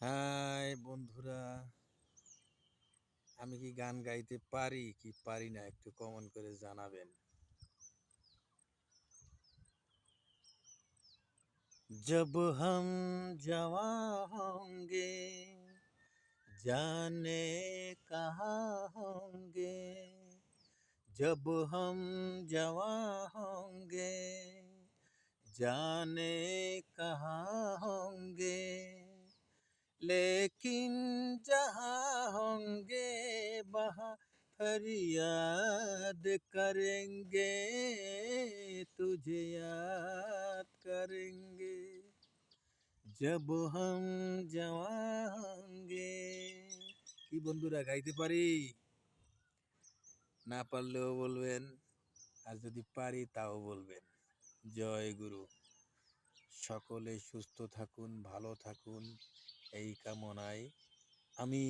High বন্ধুরা, আমি কি গান গাইতে পারি কি পারি না একটু কমেন্ট করে জানাবেন। जब हम जवां होंगे जाने कहाँ होंगे, जब हम जवां होंगे जाने कहाँ होंगे, लेकिन जहाँ होंगे वहाँ फरियाद करेंगे, तुझे याद करेंगे जब हम जवां होंगे। কি বন্ধুরা, গাইতে পারি? না পারলেও বলবেন, আর যদি পারি তাও বলবেন। জয় গুরু। সকলে সুস্থ থাকুন, ভালো থাকুন, এই কামনায় আমি